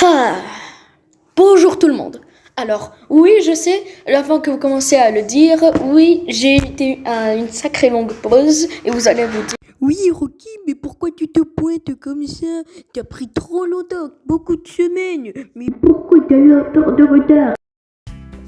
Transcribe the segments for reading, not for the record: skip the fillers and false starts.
Ah, bonjour tout le monde. Alors, oui, je sais, avant que vous commenciez à le dire, oui, j'ai été à une sacrée longue pause et vous allez vous dire. Oui, Rocky, mais pourquoi tu te pointes comme ça? T'as pris trop longtemps, beaucoup de semaines. Mais pourquoi t'as eu autant de retard?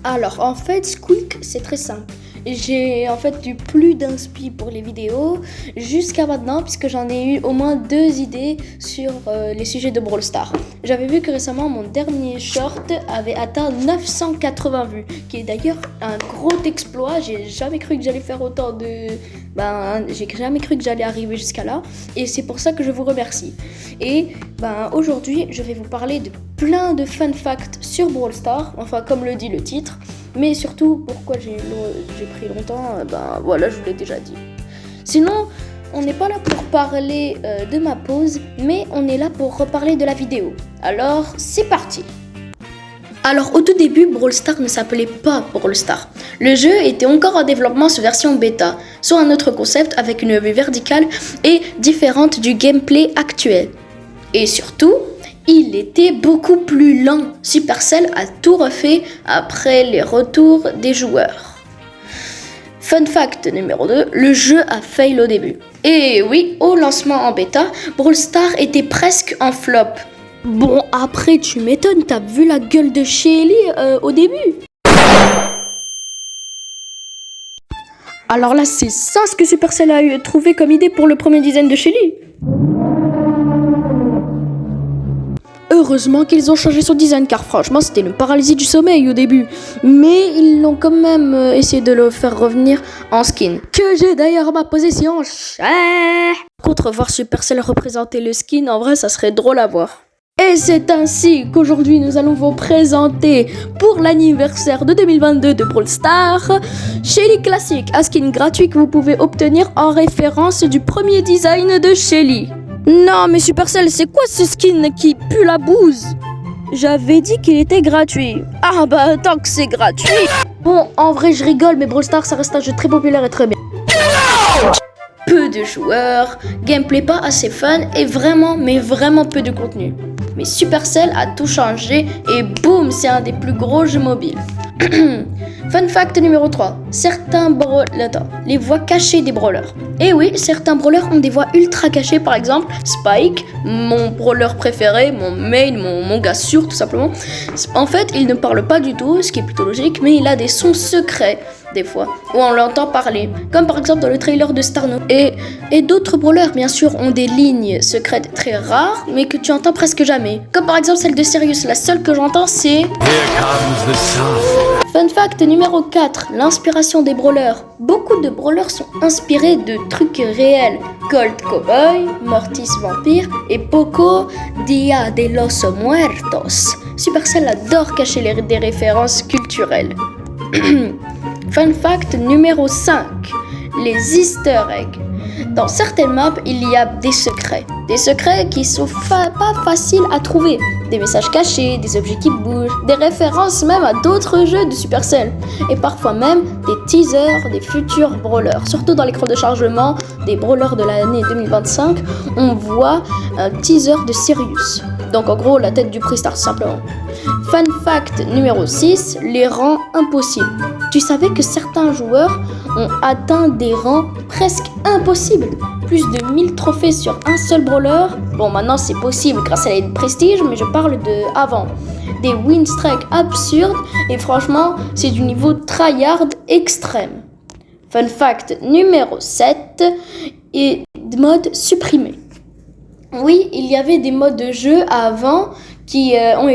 Alors, en fait, Squeak, c'est très simple. J'ai en fait eu plus d'inspi pour les vidéos jusqu'à maintenant, puisque j'en ai eu au moins 2 idées sur les sujets de Brawl Stars. J'avais vu que récemment, mon dernier short avait atteint 980 vues, qui est d'ailleurs un gros exploit. J'ai jamais cru que j'allais faire autant de... j'ai jamais cru que j'allais arriver jusqu'à là, et c'est pour ça que je vous remercie. Et aujourd'hui, je vais vous parler de plein de fun facts sur Brawl Stars, enfin comme le dit le titre. Mais surtout, pourquoi j'ai pris longtemps, voilà, je vous l'ai déjà dit. Sinon, on n'est pas là pour parler de ma pause, mais on est là pour reparler de la vidéo. Alors, c'est parti. Alors, au tout début, Brawl Stars ne s'appelait pas Brawl Stars. Le jeu était encore en développement sous version bêta, soit un autre concept avec une vue verticale et différente du gameplay actuel. Et surtout, il était beaucoup plus lent. Supercell a tout refait après les retours des joueurs. Fun fact numéro 2, le jeu a fail au début. Et oui, au lancement en bêta, Brawl Stars était presque en flop. Bon, après tu m'étonnes, t'as vu la gueule de Shelly au début. Alors là, c'est ça ce que Supercell a trouvé comme idée pour le premier design de Shelly. Heureusement qu'ils ont changé son design, car franchement c'était une paralysie du sommeil au début. Mais ils l'ont quand même essayé de le faire revenir en skin, que j'ai d'ailleurs en ma possession. Par contre, voir Supercell représenter le skin, en vrai ça serait drôle à voir. Et c'est ainsi qu'aujourd'hui nous allons vous présenter pour l'anniversaire de 2022 de Brawl Stars Shelly Classic, un skin gratuit que vous pouvez obtenir en référence du premier design de Shelly. Non mais Supercell, c'est quoi ce skin qui pue la bouse? J'avais dit qu'il était gratuit. Ah bah tant que c'est gratuit. Bon, en vrai je rigole, mais Brawl Stars ça reste un jeu très populaire et très bien. Peu de joueurs, gameplay pas assez fun et vraiment peu de contenu. Mais Supercell a tout changé et boum, c'est un des plus gros jeux mobiles. Fun fact numéro 3. Les voix cachées des brawlers. Et oui, certains brawlers ont des voix ultra cachées, par exemple Spike, mon brawler préféré, mon main, mon gars sûr tout simplement. En fait, il ne parle pas du tout, ce qui est plutôt logique, mais il a des sons secrets des fois, où on l'entend parler, comme par exemple dans le trailer de Starno. Et d'autres brawlers, bien sûr, ont des lignes secrètes très rares, mais que tu entends presque jamais. Comme par exemple celle de Sirius, la seule que j'entends c'est... Fun fact numéro 4, l'inspiration des brawlers. Beaucoup de brawlers sont inspirés de trucs réels. Colt Cowboy, Mortis Vampire et Poco Dia de los Muertos. Supercell adore cacher des références culturelles. Fun fact numéro 5, les easter eggs. Dans certaines maps, il y a des secrets qui sont pas faciles à trouver. Des messages cachés, des objets qui bougent, des références même à d'autres jeux de Supercell. Et parfois même des teasers des futurs brawlers. Surtout dans l'écran de chargement des brawlers de l'année 2025, on voit un teaser de Sirius. Donc en gros, la tête du Pristar simplement. Fun fact numéro 6, les rangs impossibles. Tu savais que certains joueurs ont atteint des rangs presque impossibles. Plus de 1000 trophées sur un seul brawler. Bon, maintenant c'est possible grâce à la prestige, mais je parle de avant. Des win strikes absurdes et franchement, c'est du niveau tryhard extrême. Fun fact numéro 7, et mode supprimé. Oui, il y avait des modes de jeu avant qui ont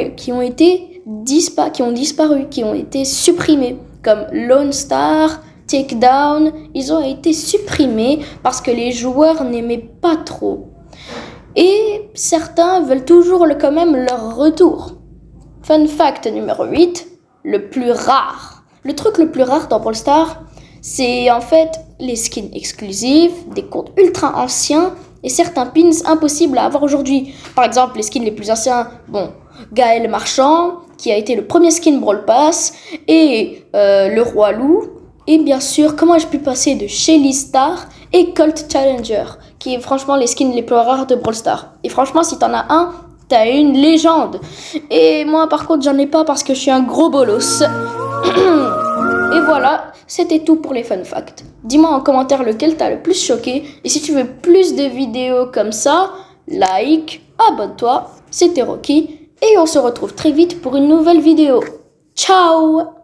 disparu, qui ont été supprimés, comme Lone Star, Takedown. Ils ont été supprimés parce que les joueurs n'aimaient pas trop. Et certains veulent toujours quand même leur retour. Fun fact numéro 8, le plus rare. Le truc le plus rare dans Brawl Stars, c'est en fait les skins exclusifs, des comptes ultra anciens et certains pins impossibles à avoir aujourd'hui. Par exemple, les skins les plus anciens, Gaël Marchand, qui a été le premier skin Brawl Pass, et le Roi Loup. Et bien sûr, comment ai-je pu passer de Shelly Star et Colt Challenger, qui est franchement les skins les plus rares de Brawl Stars. Et franchement, si t'en as un, T'as une légende. Et moi, par contre, j'en ai pas parce que je suis un gros bolos. Et voilà, c'était tout pour les fun facts. Dis-moi en commentaire lequel t'as le plus choqué. Et si tu veux plus de vidéos comme ça, like, abonne-toi. C'était Rocky. Et on se retrouve très vite pour une nouvelle vidéo. Ciao!